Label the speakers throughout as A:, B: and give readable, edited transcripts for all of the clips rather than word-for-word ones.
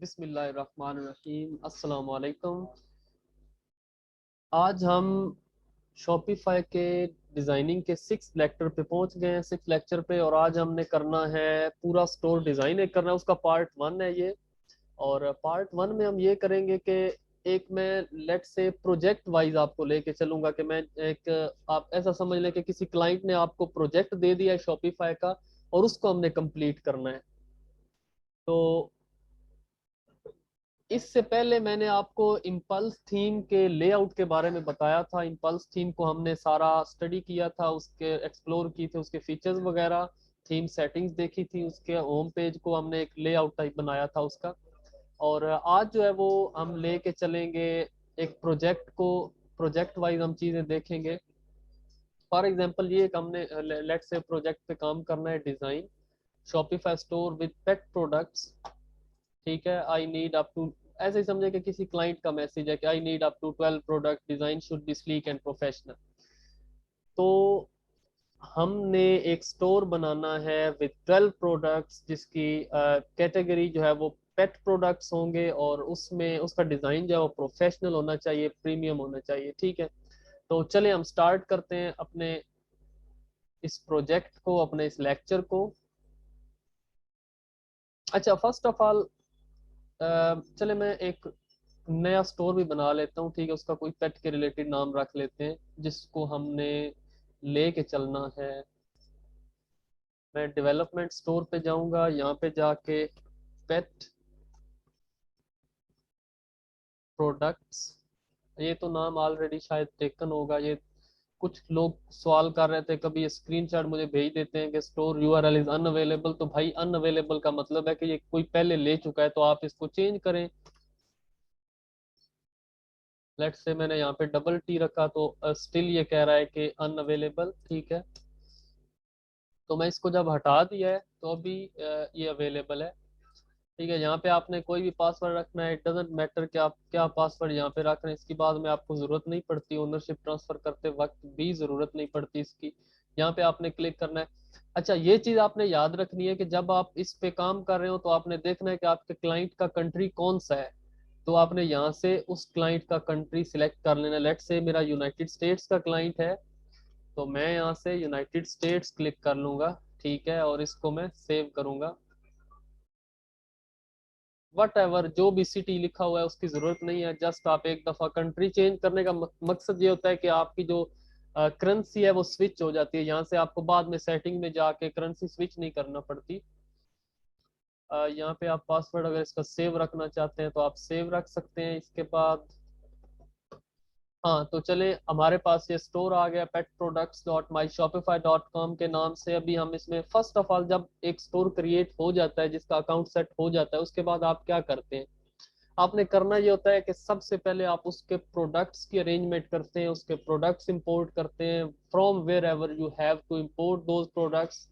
A: बिस्मिल्लाहिर्रहमानिर्रहीम। अस्सलाम वालेकुम। आज हम शॉपिफाई के डिज़ाइनिंग के 6 लेक्चर पे पहुंच गए हैं, 6 लेक्चर पे। और आज हमने करना है पूरा स्टोर डिज़ाइन एक करना है, उसका पार्ट 1 है ये। और पार्ट 1 में हम ये करेंगे कि एक मैं लेट से प्रोजेक्ट वाइज आपको लेके चलूंगा कि मैं एक, आप ऐसा समझ लें कि किसी क्लाइंट ने आपको प्रोजेक्ट दे दिया है शॉपिफाई का और उसको हमने कंप्लीट करना है। तो इससे पहले मैंने आपको इम्पल्स थीम के लेआउट के बारे में बताया था। इम्पल्स थीम को हमने सारा स्टडी किया था, उसके एक्सप्लोर की थे, उसके फीचर्स वगैरह, थीम सेटिंग्स देखी थी, उसके होम पेज को हमने एक लेआउट टाइप बनाया था उसका। और आज जो है वो हम लेके चलेंगे एक प्रोजेक्ट को, प्रोजेक्ट वाइज हम चीज़ें देखेंगे। फॉर एग्जांपल ये एक हमने लेट से प्रोजेक्ट पे काम करना है, design Shopify store with pet products. ठीक है, आई नीड अप टू, ऐसे ही समझे कि किसी क्लाइंट का मैसेज है कि I need up to 12 product, design should be sleek and professional. तो हमने एक स्टोर बनाना है विद 12 प्रोडक्ट्स जिसकी कैटेगरी जो है वो पेट प्रोडक्ट्स होंगे, और उसमें उसका डिजाइन जो है वो प्रोफेशनल होना चाहिए, प्रीमियम होना चाहिए। ठीक है, तो चले हम स्टार्ट करते हैं अपने इस प्रोजेक्ट को, अपने इस लेक्चर को। अच्छा, फर्स्ट ऑफ ऑल चले मैं एक नया स्टोर भी बना लेता हूँ। ठीक है, उसका कोई पेट के रिलेटेड नाम रख लेते हैं जिसको हमने लेके चलना है। मैं डेवलपमेंट स्टोर पे जाऊंगा, यहाँ पे जाके पेट प्रोडक्ट्स, ये तो नाम ऑलरेडी शायद टेकन होगा। ये कुछ लोग सवाल कर रहे थे, कभी ये स्क्रीनशॉट मुझे भेज देते हैं कि स्टोर यूआरएल इज अनअवेलेबल। तो भाई अनअवेलेबल का मतलब है कि ये कोई पहले ले चुका है, तो आप इसको चेंज करें। लेट्स से मैंने यहाँ पे डबल टी रखा तो स्टिल ये कह रहा है कि अनअवेलेबल। ठीक है, तो मैं इसको जब हटा दिया है तो अभी ये अवेलेबल है। ठीक है, यहाँ पे आपने कोई भी पासवर्ड रखना है, इट डजेंट मैटर कि आप क्या पासवर्ड यहाँ पे रख रहे हैं, इसकी बाद में आपको जरूरत नहीं पड़ती, ओनरशिप ट्रांसफर करते वक्त भी जरूरत नहीं पड़ती इसकी। यहाँ पे आपने क्लिक करना है। अच्छा, ये चीज आपने याद रखनी है कि जब आप इस पे काम कर रहे हो तो आपने देखना है कि आपके क्लाइंट का कंट्री कौन सा है। तो आपने यहाँ से उस क्लाइंट का कंट्री सिलेक्ट कर लेना। लेट से मेरा यूनाइटेड स्टेट्स का क्लाइंट है, तो मैं यहाँ से यूनाइटेड स्टेट्स क्लिक कर लूंगा। ठीक है, और इसको मैं सेव करूंगा। वट एवर जो भी सिटी लिखा हुआ है उसकी जरूरत नहीं है, जस्ट आप एक दफा कंट्री चेंज करने का मकसद ये होता है कि आपकी जो करेंसी है वो स्विच हो जाती है, यहाँ से आपको बाद में सेटिंग में जाके करेंसी स्विच नहीं करना पड़ती। यहाँ पे आप पासवर्ड अगर इसका सेव रखना चाहते हैं तो आप सेव रख सकते हैं। इसके बाद हाँ, तो चले हमारे पास ये स्टोर आ गया petproducts.myshopify.com के नाम से। अभी हम इसमें फर्स्ट ऑफ ऑल, जब एक स्टोर क्रिएट हो जाता है, जिसका अकाउंट सेट हो जाता है, उसके बाद आप क्या करते हैं, आपने करना ये होता है कि सबसे पहले आप उसके प्रोडक्ट्स की अरेंजमेंट करते हैं, उसके प्रोडक्ट्स इंपोर्ट करते हैं from wherever you have to import those products.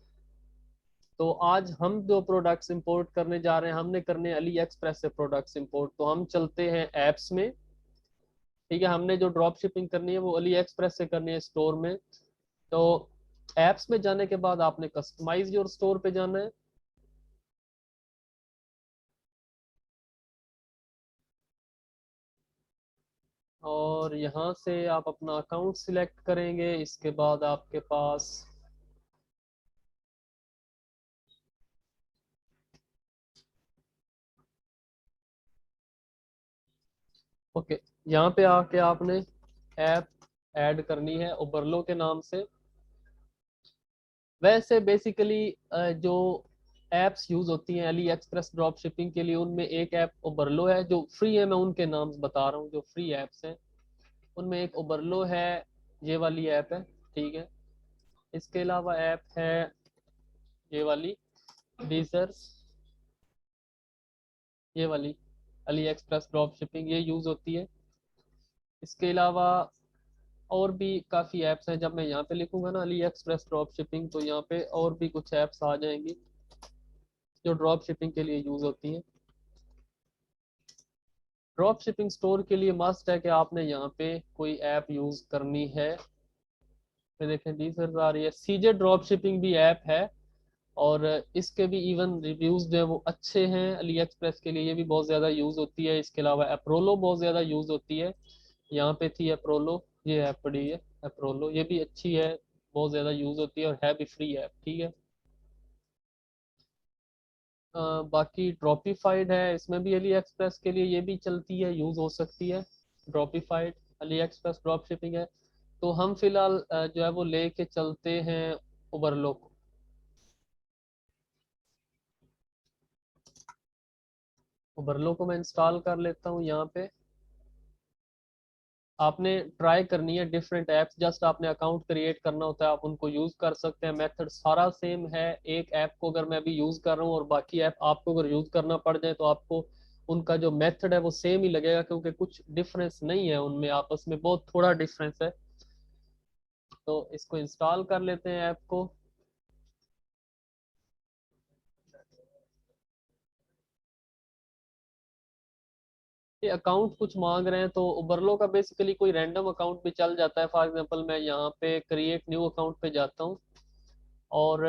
A: तो आज हम जो प्रोडक्ट्स इंपोर्ट करने जा रहे हैं, हमने करने अली एक्सप्रेस से प्रोडक्ट्स इंपोर्ट। तो हम चलते हैं एप्स में। ठीक है, हमने जो ड्रॉप शिपिंग करनी है वो अली एक्सप्रेस से करनी है स्टोर में। तो एप्स में जाने के बाद आपने कस्टमाइज योर स्टोर पे जाना है। और यहाँ से आप अपना अकाउंट सिलेक्ट करेंगे। इसके बाद आपके पास ओके, यहाँ पे आके आपने ऐप ऐड करनी है ओबरलो के नाम से। वैसे बेसिकली जो एप्स यूज होती हैं अली एक्सप्रेस ड्रॉप शिपिंग के लिए, उनमें एक ऐप ओबरलो है जो फ्री है। मैं उनके नाम बता रहा हूँ जो फ्री एप्स हैं, उनमें एक ओबरलो है, ये वाली ऐप है। ठीक है, इसके अलावा ऐप है ये वाली डीजर्स, ये वाली अली एक्सप्रेस ड्रॉप शिपिंग, ये यूज होती है। इसके अलावा और भी काफ़ी ऐप्स हैं। जब मैं यहाँ पे लिखूंगा ना अली एक्सप्रेस ड्रॉप शिपिंग, तो यहाँ पे और भी कुछ ऐप्स आ जाएंगी जो ड्रॉप शिपिंग के लिए यूज़ होती हैं। ड्रॉप शिपिंग स्टोर के लिए मस्ट है कि आपने यहाँ पे कोई ऐप यूज़ करनी है। ये देखें, 20,000 आ रही है। सीजे ड्रॉप शिपिंग भी ऐप है, और इसके भी इवन रिव्यूज जो है वो अच्छे हैं। अली एक्सप्रेस के लिए ये भी बहुत ज़्यादा यूज़ होती है। इसके अलावा अप्रोलो बहुत ज़्यादा यूज़ होती है। यहाँ पे थी अप्रोलो, ये ऐप पड़ी है अप्रोलो, ये भी अच्छी है, बहुत ज़्यादा यूज़ होती है और है भी फ्री ऐप, ठीक है। बाकी ड्रॉपिफाइड है, इसमें भी अली एक्सप्रेस के लिए ये भी चलती है, यूज़ हो सकती है। ड्रॉपिफाइड अली एक्सप्रेस ड्रॉप शिपिंग है। तो हम फिलहाल जो है वो लेके चलते हैं उबरलो को। उबरलो को मैं इंस्टॉल कर लेता हूँ यहाँ पे। आपने ट्राई करनी है डिफरेंट ऐप्स, जस्ट आपने अकाउंट क्रिएट करना होता है, आप उनको यूज कर सकते हैं। मेथड सारा सेम है। एक ऐप को अगर मैं अभी यूज कर रहा हूँ और बाकी ऐप आपको अगर यूज करना पड़ जाए तो आपको उनका जो मेथड है वो सेम ही लगेगा, क्योंकि कुछ डिफरेंस नहीं है उनमें, आपस में बहुत थोड़ा डिफरेंस है। तो इसको इंस्टॉल कर लेते हैं ऐप को। ये अकाउंट कुछ मांग रहे हैं, तो उबरलो का बेसिकली कोई रैंडम अकाउंट भी चल जाता है। फॉर एग्जांपल मैं यहाँ पे क्रिएट न्यू अकाउंट पे जाता हूँ और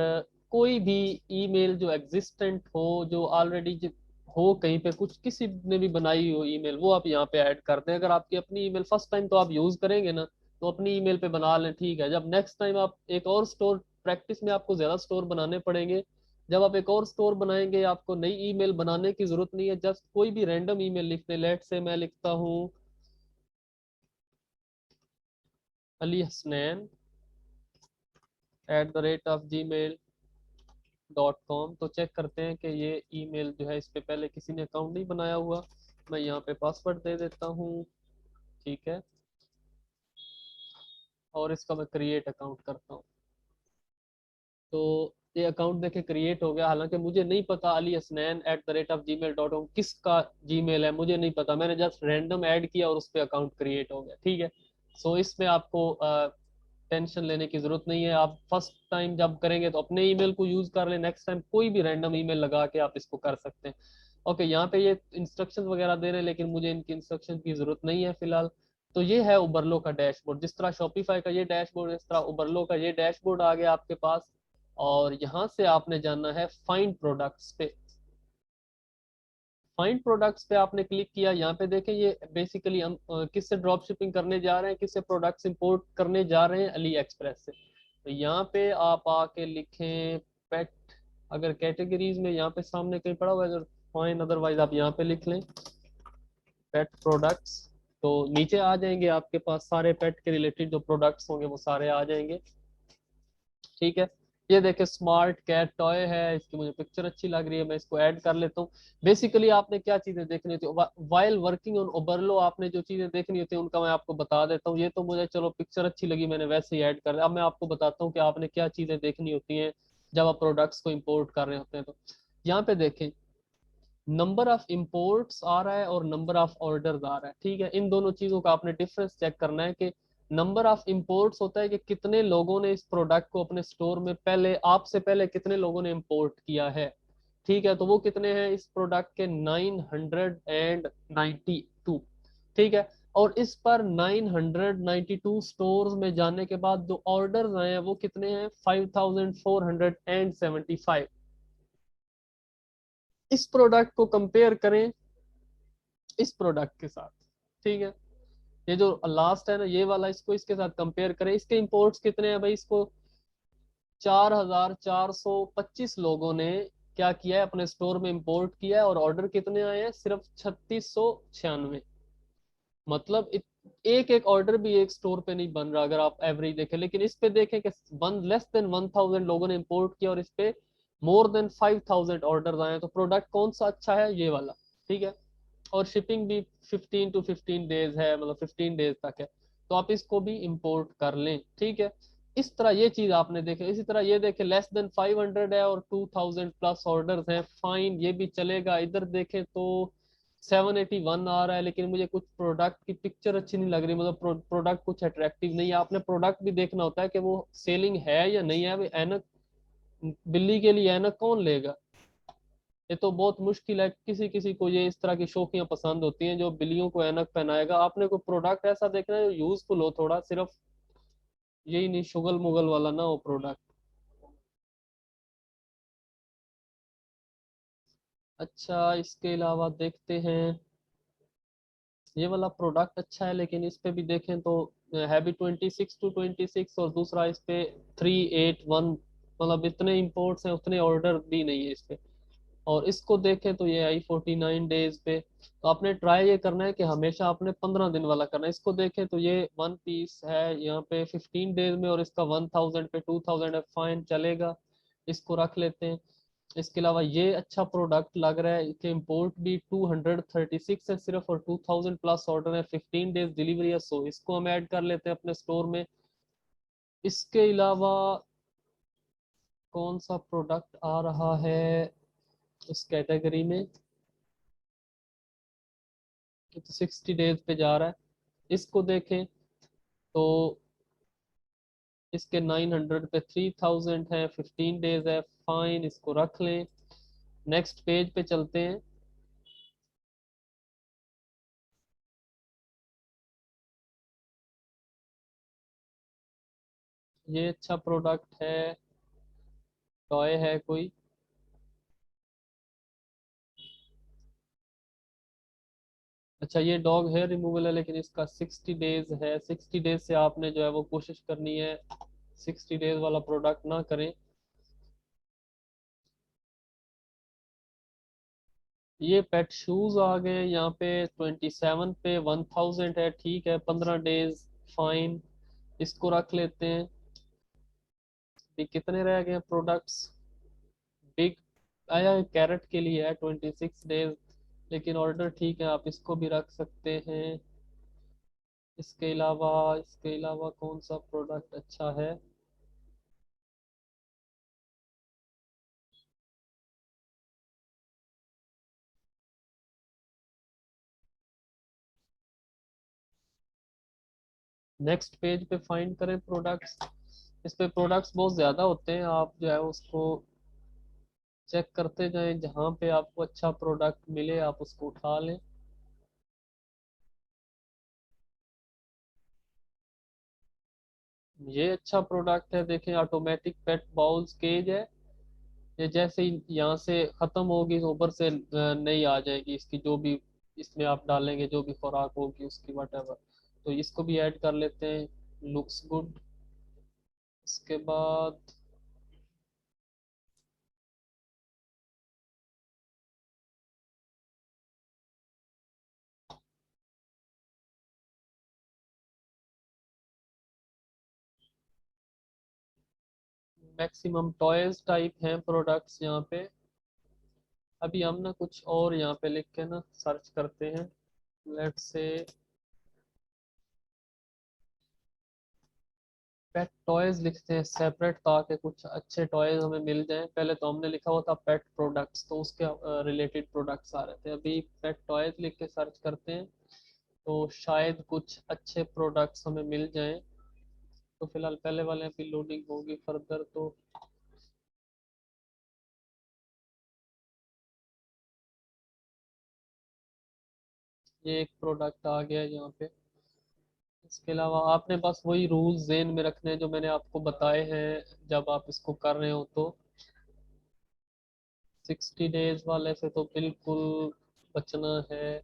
A: कोई भी ईमेल जो एग्जिस्टेंट हो, जो ऑलरेडी हो कहीं पे, कुछ किसी ने भी बनाई हो ईमेल, वो आप यहाँ पे ऐड कर दें। अगर आपकी अपनी ईमेल फर्स्ट टाइम तो आप यूज करेंगे ना, तो अपनी ईमेल पे बना लें, ठीक है। जब नेक्स्ट टाइम आप एक और स्टोर, प्रैक्टिस में आपको ज्यादा स्टोर बनाने पड़ेंगे। जब आप एक और स्टोर बनाएंगे आपको नई ईमेल बनाने की जरूरत नहीं है, जस्ट कोई भी रैंडम ईमेल लिख दें। लेट से मैं लिखता हूँ अली हसनैन @gmail.com। तो चेक करते हैं कि ये ईमेल जो है, इस पे पहले किसी ने अकाउंट नहीं बनाया हुआ। मैं यहाँ पे पासवर्ड दे देता हूँ, ठीक है। और इसका मैं क्रिएट अकाउंट करता हूँ। तो ये अकाउंट देखे क्रिएट हो गया। हालांकि मुझे नहीं पता अली हसनैन @gmail.com किसका जीमेल है, मुझे नहीं पता। मैंने जस्ट रैंडम ऐड किया और उस पर अकाउंट क्रिएट हो गया, ठीक है। सो इसमें आपको टेंशन लेने की जरूरत नहीं है। आप फर्स्ट टाइम जब करेंगे तो अपने ईमेल को यूज कर लें, नेक्स्ट टाइम कोई भी रैंडम ईमेल लगा के आप इसको कर सकते हैं। ओके, यहाँ पे ये इंस्ट्रक्शन वगैरह दे रहे हैं, लेकिन मुझे इनकी इंस्ट्रक्शन की जरूरत नहीं है फिलहाल। तो ये है उबरलो का डैशबोर्ड। जिस तरह शॉपिफाई का ये डैशबोर्ड, इस तरह उबरलो का ये डैशबोर्ड आ गया आपके पास। और यहाँ से आपने जाना है फाइंड प्रोडक्ट्स पे। फाइंड प्रोडक्ट्स पे आपने क्लिक किया। यहाँ पे देखें, ये बेसिकली हम किससे ड्रॉप शिपिंग करने जा रहे हैं, किससे प्रोडक्ट्स इंपोर्ट करने जा रहे हैं, अली एक्सप्रेस से। तो यहाँ पे आप आके लिखें पेट। अगर कैटेगरीज में यहाँ पे सामने कहीं पड़ा हुआ है, अगर फाइन, अदरवाइज आप यहाँ पे लिख लें पेट प्रोडक्ट्स। तो नीचे आ जाएंगे आपके पास सारे पेट के रिलेटेड जो प्रोडक्ट्स होंगे वो सारे आ जाएंगे, ठीक है। ये देखे स्मार्ट कैट टॉय है, इसकी मुझे पिक्चर अच्छी लग रही है, मैं इसको ऐड कर लेता हूँ। बेसिकली आपने क्या चीजें देखनी होती है वाइल वर्किंग ऑन ओबरलो, आपने जो चीजें देखनी होती है उनका मैं आपको बता देता हूँ। ये तो मुझे चलो पिक्चर अच्छी लगी, मैंने वैसे ही ऐड कर दिया। अब मैं आपको बताता हूँ कि आपने क्या चीजें देखनी होती हैं जब आप प्रोडक्ट्स को इम्पोर्ट कर रहे होते हैं। तो यहाँ पे देखें, नंबर ऑफ इंपोर्ट्स आ रहा है और नंबर ऑफ ऑर्डर्स आ रहा है, ठीक है। इन दोनों चीजों का आपने डिफरेंस चेक करना है कि नंबर ऑफ इंपोर्ट्स होता है कि कितने लोगों ने इस प्रोडक्ट को अपने स्टोर में पहले, आपसे पहले कितने लोगों ने इंपोर्ट किया है, ठीक है। तो वो कितने हैं इस प्रोडक्ट के, 992, ठीक है। और इस पर 992 स्टोर्स में जाने के बाद जो ऑर्डर्स आए हैं वो कितने हैं, 5475। इस प्रोडक्ट को कंपेयर करें इस प्रोडक्ट के साथ, ठीक है। ये जो लास्ट है ना ये वाला, इसको इसके साथ कंपेयर करें। इसके इंपोर्ट्स कितने हैं भाई, इसको 4425 लोगों ने क्या किया है, अपने स्टोर में इंपोर्ट किया है। और ऑर्डर कितने आए हैं, सिर्फ 3696। मतलब एक एक ऑर्डर भी एक स्टोर पे नहीं बन रहा अगर आप एवरेज देखें। लेकिन इस पे देखें कि वन लेस देन 1000 लोगों ने इंपोर्ट किया और इस पे मोर देन 5000 ऑर्डर आए हैं। तो प्रोडक्ट कौन सा अच्छा है, ये वाला, ठीक है। और शिपिंग भी 15 to 15 डेज है, मतलब 15 डेज तक है। तो आप इसको भी इंपोर्ट कर लें, ठीक है। इस तरह ये चीज आपने देखे। इसी तरह ये देखे, लेस देन 500 है और 2000 प्लस ऑर्डर्स हैं, फाइन, ये भी चलेगा। इधर देखें तो 781 आ रहा है, लेकिन मुझे कुछ प्रोडक्ट की पिक्चर अच्छी नहीं लग रही, मतलब प्रोडक्ट कुछ अट्रैक्टिव नहीं है। आपने प्रोडक्ट भी देखना होता है कि वो सेलिंग है या नहीं है। भाई ऐनक, बिल्ली के लिए ऐनक कौन लेगा, ये तो बहुत मुश्किल है। किसी किसी को ये इस तरह की शौकियां पसंद होती हैं जो बिल्लियों को ऐनक पहनाएगा। आपने कोई प्रोडक्ट ऐसा देखना है जो यूजफुल हो थोड़ा, सिर्फ यही नहीं शुगल मुगल वाला ना हो प्रोडक्ट। अच्छा, इसके अलावा देखते हैं, ये वाला प्रोडक्ट अच्छा है, लेकिन इस पे भी देखें तो है भी 26 to 26, और दूसरा इस पे 381, मतलब इतने इंपोर्ट्स हैं उतने ऑर्डर भी नहीं है इस पे। और इसको देखें तो ये आई 49 डेज पे। तो आपने ट्राई ये करना है कि हमेशा आपने 15 दिन वाला करना है। इसको देखें तो ये वन पीस है यहाँ पे 15 डेज में, और इसका 1000 पे 2000 है, फाइन चलेगा, इसको रख लेते हैं। इसके अलावा ये अच्छा प्रोडक्ट लग रहा है कि इम्पोर्ट भी 236 है सिर्फ, और 2000 प्लस ऑर्डर है, 15 डेज डिलीवरी है, सो इसको हम ऐड कर लेते हैं अपने स्टोर में। इसके अलावा कौन सा प्रोडक्ट आ रहा है इस कैटेगरी में, तो 60 डेज पे जा रहा है। इसको देखें तो इसके 900 पे 3000 है, 15 डेज है, फाइन, इसको रख लें। नेक्स्ट पेज पे चलते हैं। ये अच्छा प्रोडक्ट है, टॉय है कोई। अच्छा, ये डॉग हेयर रिमूवल है, लेकिन इसका 60 डेज है। 60 डेज से आपने जो है वो कोशिश करनी है 60 डेज वाला प्रोडक्ट ना करें। ये पेट शूज आ गए यहाँ पे 27 पे 1000 है, ठीक है, 15 डेज, फाइन, इसको रख लेते हैं। ये कितने रह गए प्रोडक्ट्स, बिग आया है कैरेट के लिए है 26 डेज, लेकिन ऑर्डर ठीक है, आप इसको भी रख सकते हैं। इसके अलावा कौन सा प्रोडक्ट अच्छा है। नेक्स्ट पेज पे फाइंड करें प्रोडक्ट्स। इस पे प्रोडक्ट्स बहुत ज़्यादा होते हैं, आप जो है उसको चेक करते जाएं, जहाँ पे आपको अच्छा प्रोडक्ट मिले आप उसको उठा लें। ये अच्छा प्रोडक्ट है, देखें, ऑटोमेटिक पेट बाउल्स केज है। ये जैसे ही यहाँ से ख़त्म होगी, ऊपर से नई आ जाएगी इसकी, जो भी इसमें आप डालेंगे, जो भी खुराक होगी उसकी, वट एवर। तो इसको भी ऐड कर लेते हैं, लुक्स गुड। इसके बाद मैक्सिमम टॉयज टाइप हैं प्रोडक्ट्स यहाँ पे। अभी हम ना कुछ और यहाँ पे लिख के ना सर्च करते हैं, लेट्स से पेट टॉयज लिखते हैं सेपरेट, ताकि कुछ अच्छे टॉयज हमें मिल जाएं। पहले तो हमने लिखा हुआ था पेट प्रोडक्ट्स, तो उसके रिलेटेड प्रोडक्ट्स आ रहे थे। अभी पेट टॉयज लिख के सर्च करते हैं, तो शायद कुछ अच्छे प्रोडक्ट्स हमें मिल जाएं। तो फिलहाल पहले वाले की लोडिंग होगी फर्दर। तो ये एक प्रोडक्ट आ गया है यहाँ पे। इसके अलावा आपने बस वही रूल्स ज़हन में रखने हैं जो मैंने आपको बताए हैं जब आप इसको कर रहे हो। तो 60 डेज वाले से तो बिल्कुल बचना है।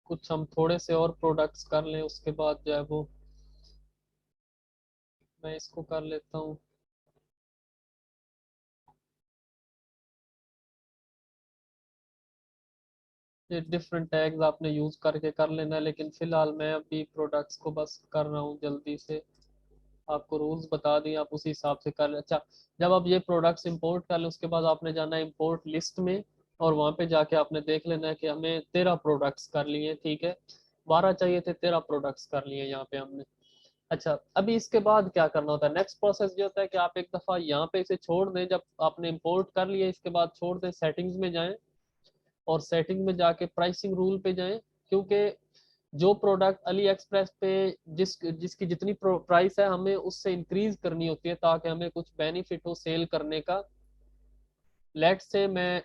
A: कुछ हम थोड़े से और प्रोडक्ट्स कर लें, उसके बाद जो है वो मैं इसको कर लेता हूँ। ये डिफरेंट टैग्स आपने यूज करके कर लेना है, लेकिन फिलहाल मैं अभी प्रोडक्ट्स को बस कर रहा हूँ जल्दी से। आपको रूल्स बता दिए, आप उसी हिसाब से कर लें। अच्छा, जब आप ये प्रोडक्ट्स इंपोर्ट कर लें, उसके बाद आपने जाना है इंपोर्ट लिस्ट में, और वहाँ पे जाके आपने देख लेना है कि हमें 13 प्रोडक्ट्स कर लिए, ठीक है, 12 चाहिए थे, 13 प्रोडक्ट्स कर लिए यहाँ पे हमने। अच्छा, अभी इसके बाद क्या करना होता है, नेक्स्ट प्रोसेस ये होता है कि आप एक दफ़ा यहाँ पे इसे छोड़ दें, जब आपने इंपोर्ट कर लिया इसके बाद छोड़ दें, सेटिंग्स में जाएं, और सेटिंग में जाके प्राइसिंग रूल पे जाएं। क्योंकि जो प्रोडक्ट अली एक्सप्रेस पे जिसकी जितनी प्राइस है, हमें उससे इंक्रीज करनी होती है, ताकि हमें कुछ बेनिफिट हो सेल करने का। लेट से मैं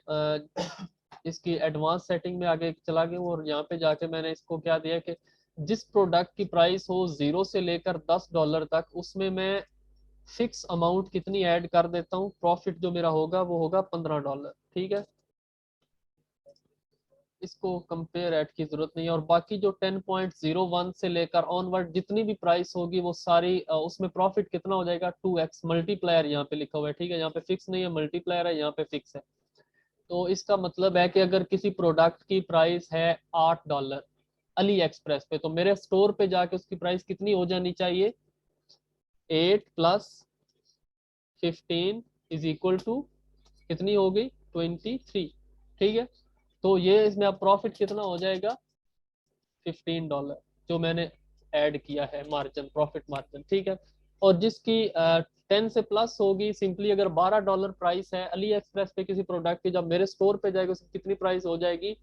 A: इसकी एडवांस सेटिंग में आगे चला गया हूँ और यहाँ पे जाके मैंने इसको क्या दिया कि जिस प्रोडक्ट की प्राइस हो 0 से लेकर $10 तक, उसमें मैं फिक्स अमाउंट कितनी ऐड कर देता हूँ, प्रॉफिट जो मेरा होगा वो होगा $15। ठीक है, इसको कंपेयर ऐड की जरूरत नहीं है। और बाकी जो 10.01 से लेकर ऑनवर्ड जितनी भी प्राइस होगी वो सारी उसमें प्रॉफिट कितना हो जाएगा, 2x मल्टीप्लायर यहाँ पे लिखा हुआ है। ठीक है, यहाँ पे फिक्स नहीं है, मल्टीप्लायर है, यहाँ पे फिक्स है। तो इसका मतलब है कि अगर किसी प्रोडक्ट की प्राइस है $8 अली एक्सप्रेस पे, तो मेरे स्टोर पे जाके उसकी प्राइस कितनी हो जानी चाहिए, 8 प्लस 15 इज इक्वल टू कितनी हो गई, 23। ठीक है, तो ये इसमें अब प्रॉफिट कितना हो जाएगा, $15 जो मैंने ऐड किया है मार्जिन, प्रॉफिट मार्जिन। ठीक है, और जिसकी 10 से प्लस होगी, सिंपली अगर $12 प्राइस है अली एक्सप्रेस पे किसी प्रोडक्ट की, जब मेरे स्टोर पे जाएगी उसकी कितनी प्राइस हो जाएगी,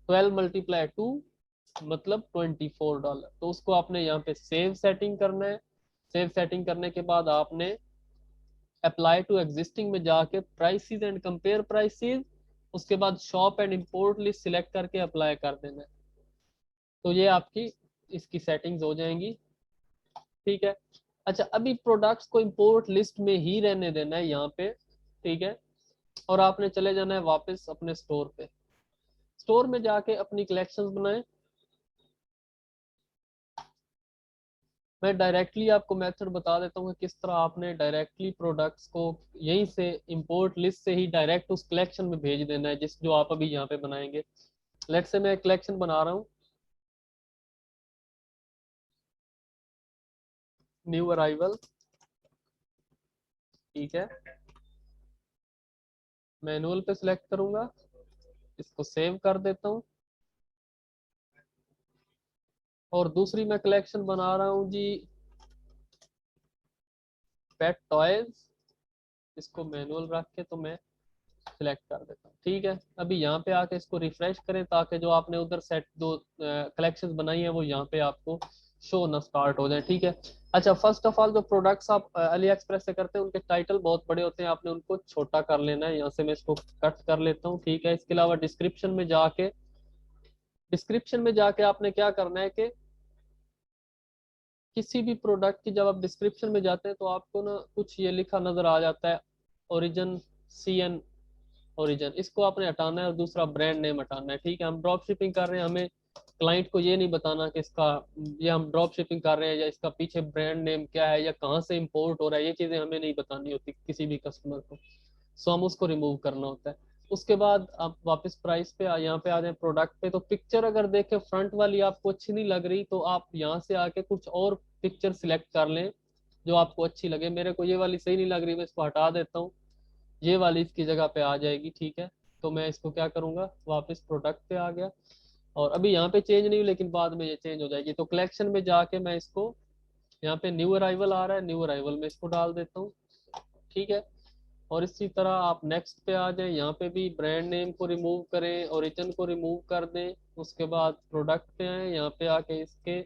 A: 12 मल्टीप्लाई 2 मतलब $24। तो उसको आपने यहाँ पे सेव सेटिंग करना है। सेव सेटिंग करने के बाद आपने अप्लाई टू एग्जिस्टिंग में जाके प्राइसेस एंड कंपेयर प्राइसेस, उसके बाद shop and import list select करके अप्लाई कर देना है। तो ये आपकी इसकी सेटिंग्स हो जाएंगी। ठीक है, अच्छा अभी प्रोडक्ट्स को इंपोर्ट लिस्ट में ही रहने देना है यहाँ पे। ठीक है, और आपने चले जाना है वापस अपने स्टोर पे। स्टोर में जाके अपनी कलेक्शंस बनाएं। मैं डायरेक्टली आपको मेथड बता देता हूँ कि किस तरह आपने डायरेक्टली प्रोडक्ट्स को यहीं से इंपोर्ट लिस्ट से ही डायरेक्ट उस कलेक्शन में भेज देना है, जिस जो आप अभी यहाँ पे बनाएंगे। लेट्स से मैं कलेक्शन बना रहा हूँ, न्यू अराइवल। ठीक है, मैनुअल पे सिलेक्ट करूंगा, इसको सेव कर देता हूँ। और दूसरी मैं कलेक्शन बना रहा हूँ जी, पेट टॉयज। इसको मैनुअल रख के तो मैं सिलेक्ट कर देता हूँ। ठीक है, अभी यहाँ पे आके इसको रिफ्रेश करें ताकि जो आपने उधर सेट दो कलेक्शंस बनाई है वो यहाँ पे आपको शो ना स्टार्ट हो जाए। ठीक है, अच्छा फर्स्ट ऑफ ऑल जो प्रोडक्ट्स आप अली एक्सप्रेस से करते हैं उनके टाइटल बहुत बड़े होते हैं, आपने उनको छोटा कर लेना है। यहाँ से मैं इसको कट कर लेता हूँ। ठीक है, इसके अलावा डिस्क्रिप्शन में जाके आपने क्या करना है कि किसी भी प्रोडक्ट की जब आप डिस्क्रिप्शन में जाते हैं तो आपको ना कुछ ये लिखा नजर आ जाता है, ओरिजिन, CN ओरिजिन, इसको आपने हटाना है और दूसरा ब्रांड नेम हटाना है। ठीक है, हम ड्रॉप शिपिंग कर रहे हैं, हमें क्लाइंट को ये नहीं बताना कि इसका ये हम ड्रॉप शिपिंग कर रहे हैं या इसका पीछे ब्रांड नेम क्या है या कहाँ से इंपोर्ट हो रहा है, ये चीज़ें हमें नहीं बतानी होती किसी भी कस्टमर को। सो हम उसको रिमूव करना होता है। उसके बाद आप वापस प्राइस पे यहाँ पे आ जाए, प्रोडक्ट पे। तो पिक्चर अगर देखें फ्रंट वाली आपको अच्छी नहीं लग रही तो आप यहाँ से आके कुछ और पिक्चर सिलेक्ट कर लें जो आपको अच्छी लगे। मेरे को ये वाली सही नहीं लग रही, मैं इसको हटा देता हूँ, ये वाली इसकी जगह पे आ जाएगी। ठीक है, तो मैं इसको क्या करूंगा, वापस प्रोडक्ट पे आ गया और अभी यहाँ पे चेंज नहीं हुई लेकिन बाद में ये चेंज हो जाएगी। तो कलेक्शन में जाके मैं इसको, यहाँ पे न्यू अराइवल आ रहा है, न्यू अराइवल में इसको डाल देता हूँ। ठीक है, और इसी तरह आप नेक्स्ट पे आ जाए, यहाँ पे भी ब्रांड नेम को रिमूव करें, ओरिजिन को रिमूव कर दें। उसके बाद प्रोडक्ट पे आए, यहाँ पे आके इसके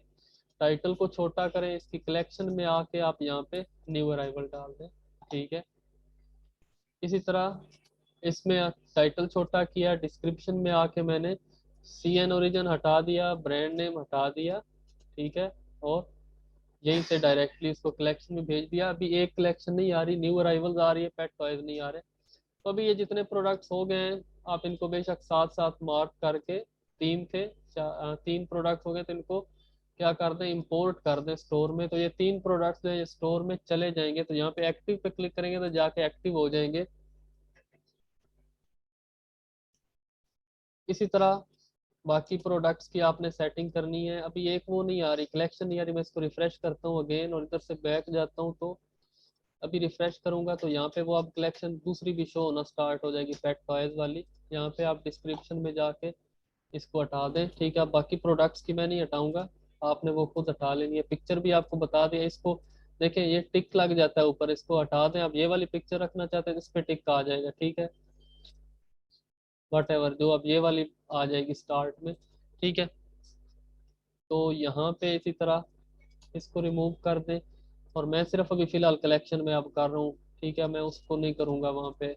A: टाइटल को छोटा करें, इसकी कलेक्शन में आके आप यहाँ पे न्यू अराइवल डाल दें। ठीक है, इसी तरह इसमें टाइटल छोटा किया, डिस्क्रिप्शन में आके मैंने CN ओरिजिन हटा दिया, ब्रांड नेम हटा दिया। ठीक है, और यहीं से डायरेक्टली इसको कलेक्शन में भेज दिया। अभी एक कलेक्शन नहीं आ रही, न्यू अराइवल्स आ रही है, पेट टॉयज नहीं आ रहे। तो अभी ये जितने प्रोडक्ट्स हो गए हैं आप इनको बेशक साथ साथ मार्क करके, तीन थे, 3 प्रोडक्ट्स हो गए तो इनको क्या कर दें, इंपोर्ट कर दें स्टोर में। तो ये 3 प्रोडक्ट्स जो ये स्टोर में चले जाएंगे, तो यहाँ पे एक्टिव पे क्लिक करेंगे तो जाके एक्टिव हो जाएंगे। इसी तरह बाकी प्रोडक्ट्स की आपने सेटिंग करनी है। अभी एक वो नहीं आ रही, कलेक्शन नहीं आ रही, मैं इसको रिफ्रेश करता हूँ अगेन और इधर से बैक जाता हूँ तो अभी रिफ्रेश करूंगा तो यहाँ पे वो अब कलेक्शन दूसरी भी शो होना स्टार्ट हो जाएगी, पेट टॉयज वाली। यहाँ पे आप डिस्क्रिप्शन में जाके इसको हटा दें। ठीक है, अब बाकी प्रोडक्ट्स की मैं नहीं हटाऊंगा, आपने वो खुद हटा लेनी है। पिक्चर भी आपको बता दिया, इसको देखें ये टिक लग जाता है ऊपर, इसको हटा दें। आप ये वाली पिक्चर रखना चाहते हैं तो इस पे टिक आ जाएगा। ठीक है, वट एवर जो अब ये वाली आ जाएगी स्टार्ट में। ठीक है, तो यहाँ पे इसी तरह इसको रिमूव कर दें और मैं सिर्फ अभी फिलहाल कलेक्शन में अब कर रहा हूँ। ठीक है, मैं उसको नहीं करूँगा वहाँ पे।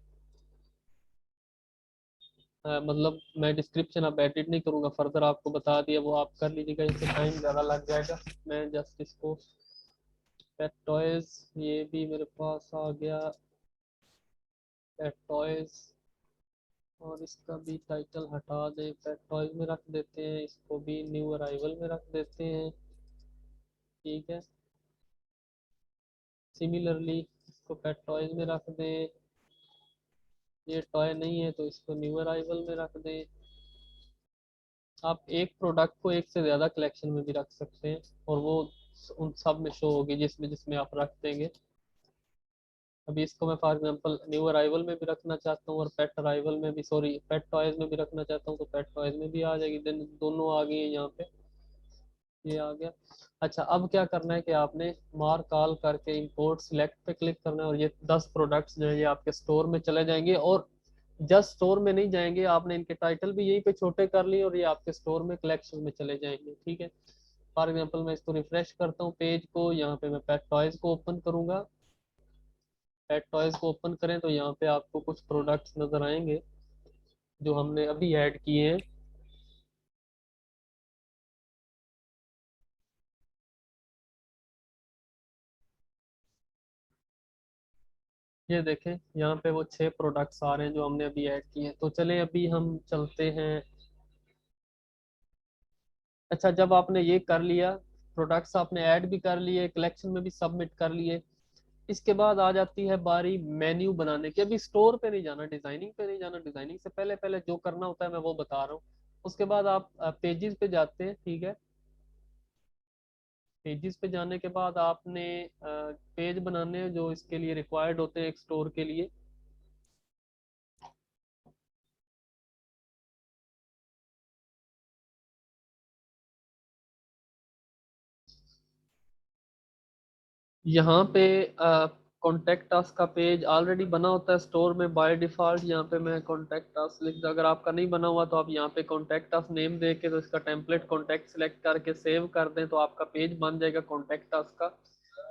A: मतलब मैं डिस्क्रिप्शन अब एडिट नहीं करूंगा, फर्दर आपको बता दिया, वो आप कर लीजिएगा, इससे टाइम ज़्यादा लग जाएगा। मैं जस्ट इसको पेट टॉयज, ये भी मेरे पास आ गया पेट टॉयज, और इसका भी टाइटल हटा दें, पेट टॉयज में रख देते हैं, इसको भी न्यू अराइवल में रख देते हैं। ठीक है, सिमिलरली इसको पेट टॉयज में रख दें, ये टॉय नहीं है तो इसको न्यू अराइवल में रख दें। आप एक प्रोडक्ट को एक से ज़्यादा कलेक्शन में भी रख सकते हैं, और वो उन सब में शो होगी जिसमें जिसमें आप रख देंगे। अभी इसको मैं फॉर एग्जांपल न्यू अराइवल में भी रखना चाहता हूँ, और पेट अराइवल में भी, सॉरी पेट टॉयज में भी रखना चाहता हूँ, तो पेट टॉयज में भी आ जाएगी, देन दोनों आ गई है यहाँ पे, ये आ गया। अच्छा, अब क्या करना है कि आपने मार्क ऑल करके इंपोर्ट सिलेक्ट पे क्लिक करना है, और ये 10 प्रोडक्ट्स जो है ये आपके स्टोर में चले जाएंगे, और जस्ट स्टोर में नहीं जाएंगे, आपने इनके टाइटल भी यहीं पे छोटे कर लिए और ये आपके स्टोर में कलेक्शन में चले जाएंगे। ठीक है, फॉर एग्जांपल मैं इसको रिफ्रेश करता हूँ पेज को, यहाँ पे मैं पेट टॉयज को ओपन करूंगा। पेट टॉयज को ओपन करें तो यहाँ पे आपको कुछ प्रोडक्ट्स नजर आएंगे जो हमने अभी ऐड किए हैं। ये देखें, यहाँ पे वो 6 प्रोडक्ट्स आ रहे हैं जो हमने अभी ऐड किए हैं। तो चलें अभी हम चलते हैं। अच्छा, जब आपने ये कर लिया, प्रोडक्ट्स आपने ऐड भी कर लिए, कलेक्शन में भी सबमिट कर लिए, इसके बाद आ जाती है बारी मेन्यू बनाने की। अभी स्टोर पे नहीं जाना, डिजाइनिंग पे नहीं जाना, डिजाइनिंग से पहले पहले जो करना होता है मैं वो बता रहा हूँ। उसके बाद आप पेजेस पे जाते हैं। ठीक है, पेजेस पे जाने के बाद आपने पेज बनाने हैं जो इसके लिए रिक्वायर्ड होते हैं एक स्टोर के लिए। यहाँ पे कॉन्टेक्ट अस का पेज ऑलरेडी बना होता है स्टोर में बाय डिफॉल्ट। यहाँ पे मैं कॉन्टेक्ट अस लिख दूं। अगर आपका नहीं बना हुआ तो आप यहाँ पे कॉन्टेक्ट अस नेम दे के तो इसका टेम्पलेट कॉन्टेक्ट सेलेक्ट करके सेव कर दें, तो आपका पेज बन जाएगा कॉन्टेक्ट अस का।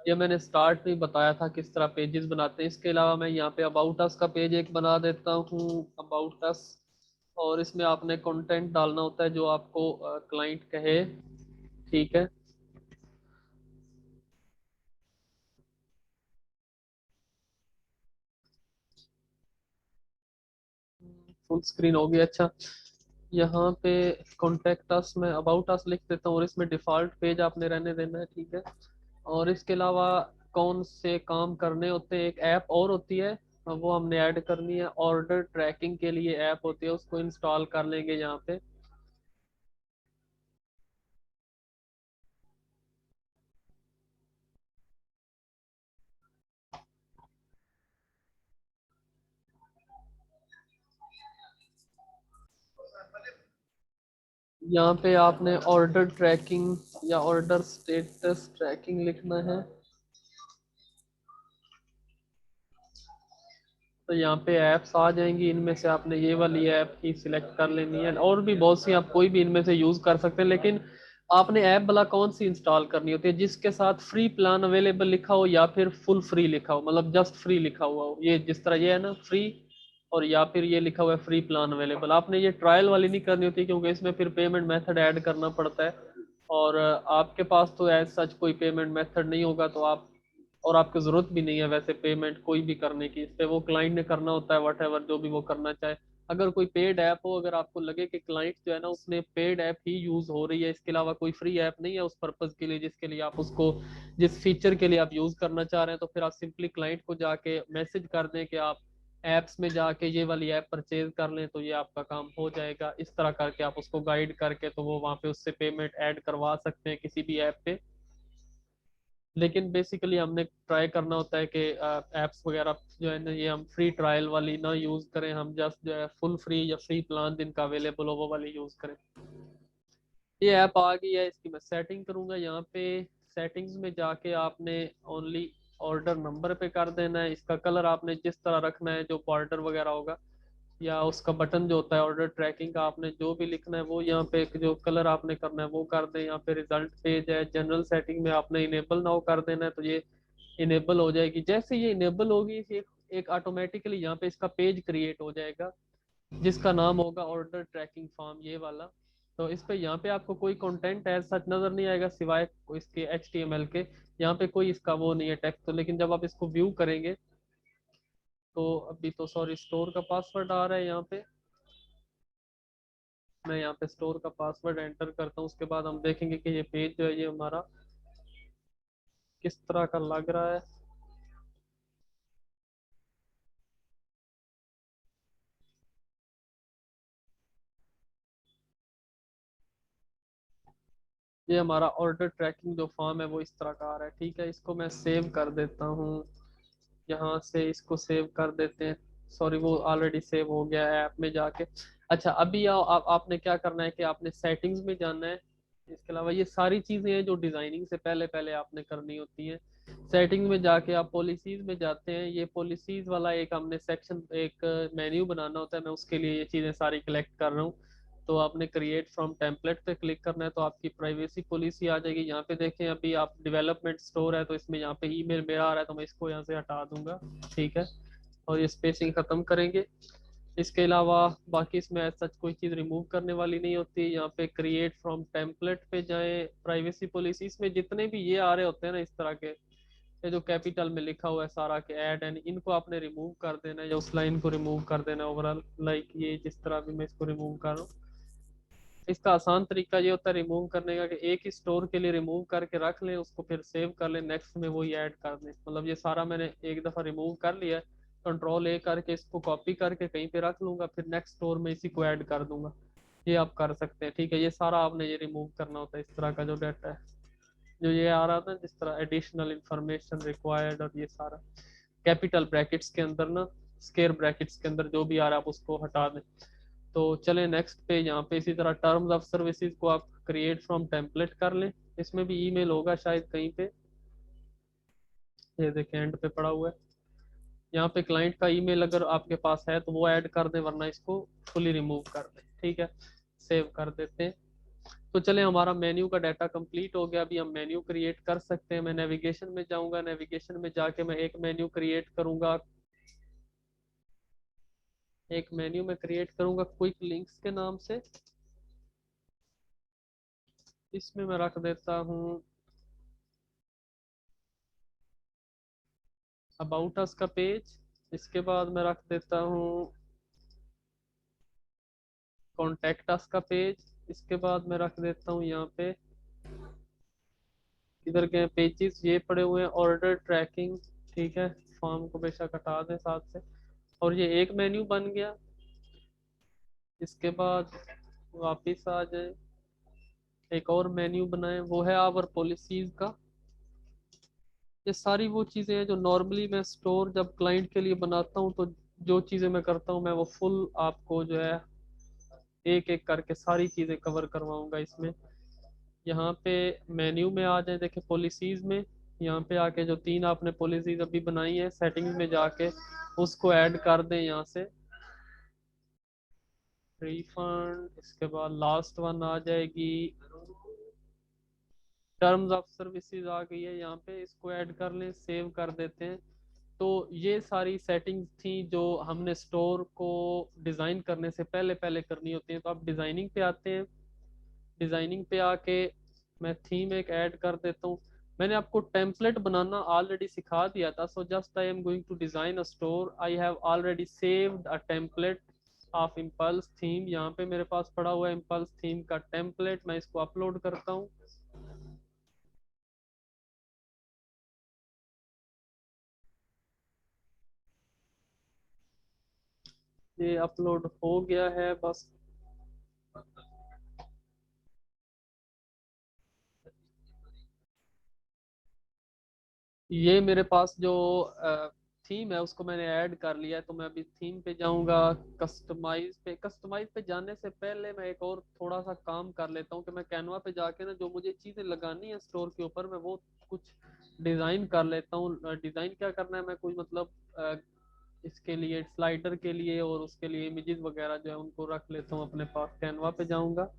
A: ये मैंने स्टार्ट में बताया था किस तरह पेजेस बनाते हैं। इसके अलावा मैं यहाँ पे अबाउट अस का पेज एक बना देता हूँ, अबाउट अस, और इसमें आपने कंटेंट डालना होता है जो आपको क्लाइंट कहे। ठीक है, फुल स्क्रीन हो गया। अच्छा, यहाँ पे कॉन्टेक्ट अस में अबाउट अस लिख देता हूँ, और इसमें डिफॉल्ट पेज आपने रहने देना है। ठीक है, और इसके अलावा कौन से काम करने होते हैं, एक ऐप और होती है, वो हमने ऐड करनी है, ऑर्डर ट्रैकिंग के लिए ऐप होती है, उसको इंस्टॉल कर लेंगे यहाँ पे। यहाँ पे आपने ऑर्डर ट्रैकिंग या ऑर्डर स्टेटस ट्रैकिंग लिखना है। तो यहाँ पे ऐप्स आ जाएंगी, इनमें से आपने ये वाली ऐप ही सिलेक्ट कर लेनी है, और भी बहुत सी आप कोई भी इनमें से यूज कर सकते हैं, लेकिन आपने ऐप भला कौन सी इंस्टॉल करनी होती है, जिसके साथ फ्री प्लान अवेलेबल लिखा हो या फिर फुल फ्री लिखा हो, मतलब जस्ट फ्री लिखा हुआ हो, ये जिस तरह ये है ना फ्री, और या फिर ये लिखा हुआ है फ्री प्लान अवेलेबल। आपने ये ट्रायल वाली नहीं करनी होती, क्योंकि इसमें फिर पेमेंट मेथड ऐड करना पड़ता है, और आपके पास तो एज सच कोई पेमेंट मेथड नहीं होगा, तो आप, और आपको जरूरत भी नहीं है वैसे पेमेंट कोई भी करने की, इस पे वो क्लाइंट ने करना होता है वट एवर जो भी वो करना चाहे। अगर कोई पेड ऐप हो, अगर आपको लगे कि क्लाइंट जो है ना उसने पेड ऐप ही यूज हो रही है, इसके अलावा कोई फ्री ऐप नहीं है उस पर्पज के लिए जिसके लिए आप उसको, जिस फीचर के लिए आप यूज करना चाह रहे हैं, तो फिर आप सिंपली क्लाइंट को जाके मैसेज कर दें कि आप ऐप्स में जाके ये वाली ऐप परचेज कर लें, तो ये आपका काम हो जाएगा। इस तरह करके आप उसको गाइड करके तो वो वहाँ पे उससे पेमेंट ऐड करवा सकते हैं किसी भी ऐप पे। लेकिन बेसिकली हमने ट्राई करना होता है कि एप्स वगैरह जो है ना ये हम फ्री ट्रायल वाली ना यूज़ करें, हम जस्ट जो है फुल फ्री या फ्री प्लान जिनका अवेलेबल हो वो वाली यूज़ करें। ये ऐप आ गई है, इसकी मैं सेटिंग करूंगा। यहाँ पे सेटिंग्स में जाके आपने ओनली ऑर्डर नंबर पे कर देना है, इसका कलर आपने जिस तरह रखना है जो ऑर्डर वगैरह होगा, या उसका बटन जो होता है ऑर्डर ट्रैकिंग का, आपने जो भी लिखना है वो यहाँ पे एक जो कलर आपने करना है वो कर दें। यहाँ पे रिजल्ट पेज है, जनरल सेटिंग में आपने इनेबल नाउ कर देना है, तो ये इनेबल हो जाएगी। जैसे ये इनेबल होगी एक ऑटोमेटिकली यहाँ पे इसका पेज क्रिएट हो जाएगा। जिसका नाम होगा ऑर्डर ट्रैकिंग फॉर्म, ये वाला। तो इस पे यहाँ पे आपको कोई कंटेंट एज सच नजर नहीं आएगा सिवाय इसके HTML के। यहाँ पे कोई इसका वो नहीं है टेक्स्ट, तो लेकिन जब आप इसको व्यू करेंगे तो अभी तो सॉरी स्टोर का पासवर्ड आ रहा है यहाँ पे। मैं यहाँ पे स्टोर का पासवर्ड एंटर करता हूँ, उसके बाद हम देखेंगे कि ये पेज जो है ये हमारा किस तरह का लग रहा है। ये हमारा ऑर्डर ट्रैकिंग जो फॉर्म है वो इस तरह का आ रहा है। ठीक है, इसको मैं सेव कर देता हूँ। यहाँ से इसको सेव कर देते हैं। सॉरी, वो ऑलरेडी सेव हो गया है ऐप में जाके। अच्छा, अभी आपने क्या करना है कि आपने सेटिंग्स में जाना है। इसके अलावा ये सारी चीजें हैं जो डिजाइनिंग से पहले पहले आपने करनी होती हैं। सेटिंग में जाके आप पॉलिसीज में जाते हैं। ये पॉलिसीज वाला एक हमने सेक्शन, एक मेन्यू बनाना होता है। मैं उसके लिए ये चीजें सारी कलेक्ट कर रहा हूँ। तो आपने क्रिएट फ्रॉम टेम्पलेट पे क्लिक करना है, तो आपकी प्राइवेसी पॉलिसी आ जाएगी। यहाँ पे देखें, अभी आप डेवलपमेंट स्टोर है तो इसमें यहाँ पे ईमेल मेरा आ रहा है, तो मैं इसको यहाँ से हटा दूंगा। ठीक है, और ये स्पेसिंग खत्म करेंगे। इसके अलावा बाकी इसमें सच कोई चीज़ रिमूव करने वाली नहीं होती। यहाँ पे क्रिएट फ्रॉम टेम्पलेट पे जाएं, प्राइवेसी पॉलिसी इसमें जितने भी ये आ रहे होते हैं ना इस तरह के, ये जो कैपिटल में लिखा हुआ है सारा के ऐड एंड, इनको आपने रिमूव कर देना है या उस लाइन को रिमूव कर देना है ओवरऑल। लाइक ये जिस तरह भी मैं इसको रिमूव कर रहा हूँ। इसका आसान तरीका ये होता है रिमूव करने का कि एक ही स्टोर के लिए रिमूव करके रख लें, उसको फिर सेव कर लें, नेक्स्ट में वही ऐड कर दें। मतलब ये सारा मैंने एक दफ़ा रिमूव कर लिया है, कंट्रोल A करके इसको कॉपी करके कहीं पे रख लूंगा, फिर नेक्स्ट स्टोर में इसी को ऐड कर दूंगा। ये आप कर सकते हैं। ठीक है, ये सारा आपने ये रिमूव करना होता है इस तरह का जो डाटा है, जो ये आ रहा था जिस तरह एडिशनल इंफॉर्मेशन रिक्वायर्ड, और ये सारा कैपिटल ब्रैकेट्स के अंदर ना, स्केयर ब्रैकेट्स के अंदर जो भी आ रहा है आप उसको हटा दें। तो चलें नेक्स्ट पे। यहाँ पे इसी तरह टर्म्स ऑफ सर्विसेज को आप क्रिएट फ्रॉम टेम्पलेट कर लें। इसमें भी ईमेल होगा शायद कहीं पे, ये देखें एंड पे पड़ा हुआ है। यहाँ पे क्लाइंट का ईमेल अगर आपके पास है तो वो ऐड कर दें, वरना इसको फुली रिमूव कर दें। ठीक है, सेव कर देते हैं। तो चले, हमारा मेन्यू का डाटा कंप्लीट हो गया। अभी हम मेन्यू क्रिएट कर सकते हैं। मैं नेविगेशन में जाऊंगा, नेविगेशन में जाके मैं एक मेन्यू क्रिएट करूंगा। एक मेन्यू में क्रिएट करूंगा क्विक लिंक्स के नाम से। इसमें मैं रख देता हूँ अबाउट अस का पेज। इसके बाद मैं रख देता हूँ कॉन्टेक्ट अस का पेज। इसके बाद मैं रख देता हूँ यहाँ पे, इधर के पेजेस ये पड़े हुए हैं ऑर्डर ट्रैकिंग। ठीक है, फॉर्म को बेशक हटा दें साथ से। और ये एक मेन्यू बन गया। इसके बाद वापस आ जाए, एक और मेन्यू बनाए, वो है आवर पॉलिसीज का। ये सारी वो चीज़ें हैं जो नॉर्मली मैं स्टोर जब क्लाइंट के लिए बनाता हूँ, तो जो चीज़ें मैं करता हूँ मैं वो फुल आपको जो है एक एक करके सारी चीज़ें कवर करवाऊंगा इसमें। यहाँ पे मेन्यू में आ जाए, देखें पॉलिसीज में, यहाँ पे आके जो तीन आपने पॉलिसीज अभी बनाई है सेटिंग्स में जाके उसको ऐड कर दें यहाँ से, रिफंड। इसके बाद लास्ट वन आ जाएगी टर्म्स ऑफ सर्विसेज, आ गई है यहाँ पे, इसको ऐड कर लें, सेव कर देते हैं। तो ये सारी सेटिंग्स थी जो हमने स्टोर को डिज़ाइन करने से पहले पहले करनी होती हैं। तो आप डिज़ाइनिंग पे आते हैं। डिज़ाइनिंग पे आके मैं थीम एक ऐड कर देता हूँ। मैंने आपको टेम्पलेट बनाना ऑलरेडी सिखा दिया था। So just I am going to design a store, I have already saved a template of Impulse theme. यहाँ पे मेरे पास पड़ा हुआ है इम्पल्स थीम का टेम्पलेट, मैं इसको अपलोड करता हूँ। ये अपलोड हो गया है बस। ये मेरे पास जो थीम है उसको मैंने ऐड कर लिया है। तो मैं अभी थीम पे जाऊंगा, कस्टमाइज पे। कस्टमाइज पे जाने से पहले मैं एक और थोड़ा सा काम कर लेता हूँ कि मैं कैनवा पे जाके ना जो मुझे चीज़ें लगानी है स्टोर के ऊपर, मैं वो कुछ डिज़ाइन कर लेता हूँ। डिज़ाइन क्या करना है, मैं कुछ मतलब इसके लिए स्लाइडर के लिए और उसके लिए इमेजेस वगैरह जो है उनको रख लेता हूँ अपने पास। कैनवा पे जाऊंगा।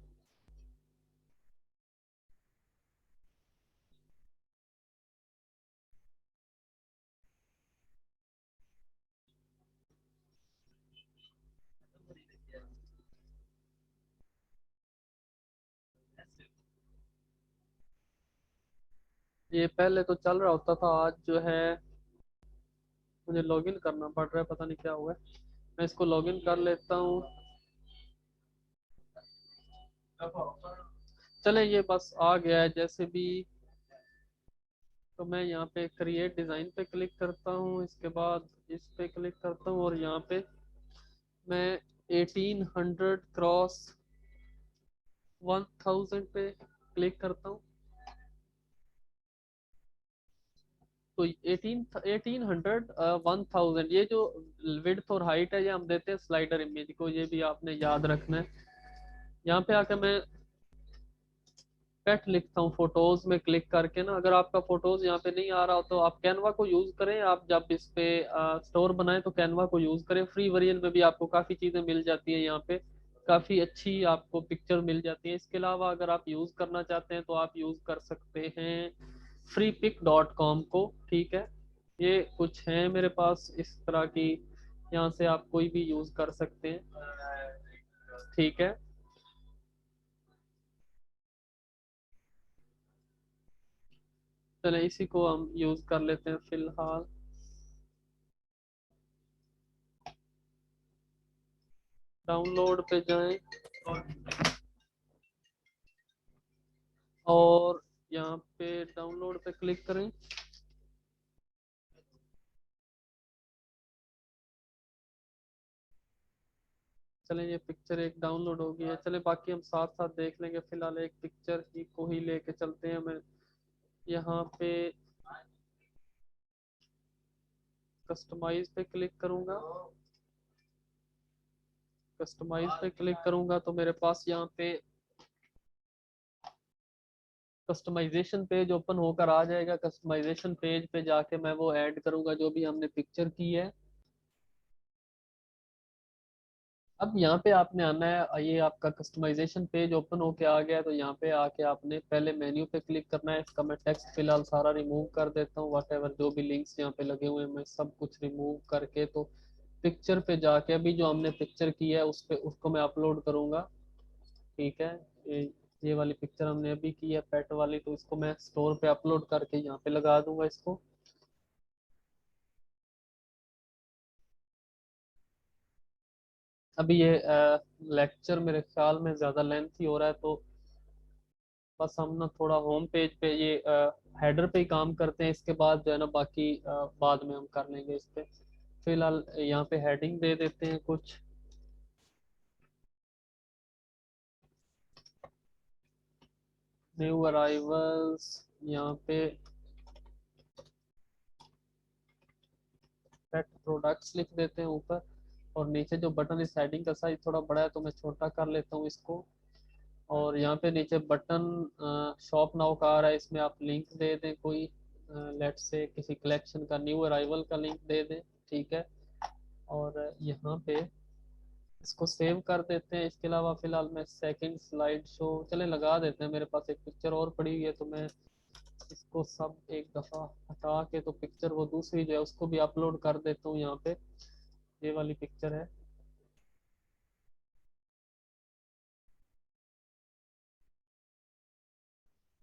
A: ये पहले तो चल रहा होता था, आज जो है मुझे लॉगिन करना पड़ रहा है, पता नहीं क्या हुआ है। मैं इसको लॉगिन कर लेता हूँ। चले ये बस आ गया है जैसे भी। तो मैं यहाँ पे क्रिएट डिज़ाइन पे क्लिक करता हूँ, इसके बाद इस पे क्लिक करता हूँ और यहाँ पे मैं 1800 क्रॉस 1000 पे क्लिक करता हूँ। तो 1800 1000 ये जो विड्थ और हाइट है ये हम देते हैं स्लाइडर इमेज को, ये भी आपने याद रखना है। यहाँ पे आके मैं पेट लिखता हूँ फोटोज में क्लिक करके ना। अगर आपका फोटोज यहाँ पे नहीं आ रहा हो तो आप कैनवा को यूज करें। आप जब इस पे स्टोर बनाए तो कैनवा को यूज करें। फ्री वेरिएंट में भी आपको काफी चीजें मिल जाती है, यहाँ पे काफी अच्छी आपको पिक्चर मिल जाती है। इसके अलावा अगर आप यूज करना चाहते हैं तो आप यूज कर सकते हैं freepic.com को, ठीक है। ये कुछ है मेरे पास इस तरह की, यहाँ से आप कोई भी यूज कर सकते हैं, ठीक है। चले इसी को हम यूज कर लेते हैं फिलहाल। डाउनलोड पे जाएं और यहाँ पे डाउनलोड पे क्लिक करें। चलें ये पिक्चर एक डाउनलोड हो गई है। चले बाकी हम साथ साथ देख लेंगे। फिलहाल एक पिक्चर ही को ही लेके चलते हैं। मैं यहाँ पे कस्टमाइज पे क्लिक करूंगा। कस्टमाइज पे क्लिक करूंगा तो मेरे पास यहाँ पे कस्टमाइजेशन पेज ओपन होकर आ जाएगा। कस्टमाइजेशन पेज पे जाके मैं वो ऐड करूंगा जो भी हमने पिक्चर की है। अब यहाँ पे आपने आना है, ये आपका कस्टमाइजेशन पेज ओपन होके आ गया है। तो यहाँ पे आके आपने पहले मेन्यू पे क्लिक करना है। इसका मैं टेक्स्ट फिलहाल सारा रिमूव कर देता हूँ। वट एवर जो भी लिंक्स यहाँ पे लगे हुए हैं मैं सब कुछ रिमूव करके तो पिक्चर पे जाके अभी जो हमने पिक्चर की है उस पे उसको मैं अपलोड करूंगा, ठीक है। ये वाली पिक्चर हमने अभी की है पेट वाली, तो इसको मैं स्टोर पे अपलोड करके यहाँ पे लगा दूंगा इसको। अभी ये लेक्चर मेरे ख्याल में ज़्यादा लेंथी हो रहा है, तो बस हम ना थोड़ा होम पेज पे ये हेडर पे ही काम करते हैं। इसके बाद जो है ना बाकी बाद में हम कर लेंगे इस पे। फिलहाल यहाँ पे हेडिंग दे देते हैं कुछ। न्यू अराइवल्स, यहाँ पे पेट प्रोडक्ट्स लिख देते हैं ऊपर। और नीचे जो बटन, इस हेडिंग का साइज थोड़ा बड़ा है तो मैं छोटा कर लेता हूँ इसको। और यहाँ पे नीचे बटन शॉप नाउ का आ रहा है, इसमें आप लिंक दे दें कोई, लेट से किसी कलेक्शन का न्यू अराइवल का लिंक दे दें, ठीक है। और यहाँ पे इसको सेव कर देते हैं। इसके अलावा फिलहाल मैं सेकंड स्लाइड शो चले लगा देते हैं। मेरे पास एक पिक्चर और पड़ी हुई है तो मैं इसको सब एक दफ़ा हटा के तो पिक्चर वो दूसरी जो है उसको भी अपलोड कर देता हूँ यहाँ पे। ये वाली पिक्चर है।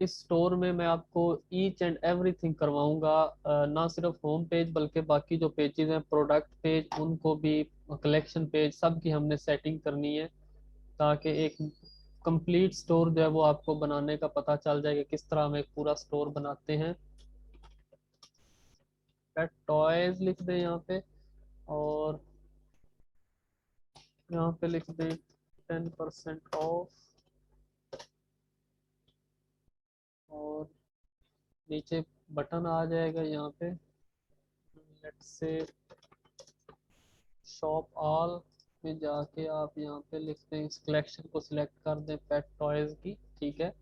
A: इस स्टोर में मैं आपको ईच एंड एवरीथिंग करवाऊंगा, ना सिर्फ होम पेज बल्कि बाकी जो पेजेस हैं प्रोडक्ट पेज उनको भी, कलेक्शन पेज सब की हमने सेटिंग करनी है, ताकि एक कंप्लीट स्टोर जो है वो आपको बनाने का पता चल जाए कि किस तरह हम एक पूरा स्टोर बनाते हैं। पेट टॉयज लिख दें यहाँ पे। और यहाँ पे लिख दें 10% ऑफ। और नीचे बटन आ जाएगा यहाँ पे, लेट्स से शॉप ऑल में जाके आप यहाँ पे लिखते हैं, इस कलेक्शन को सिलेक्ट कर दें पेट टॉयज की, ठीक है।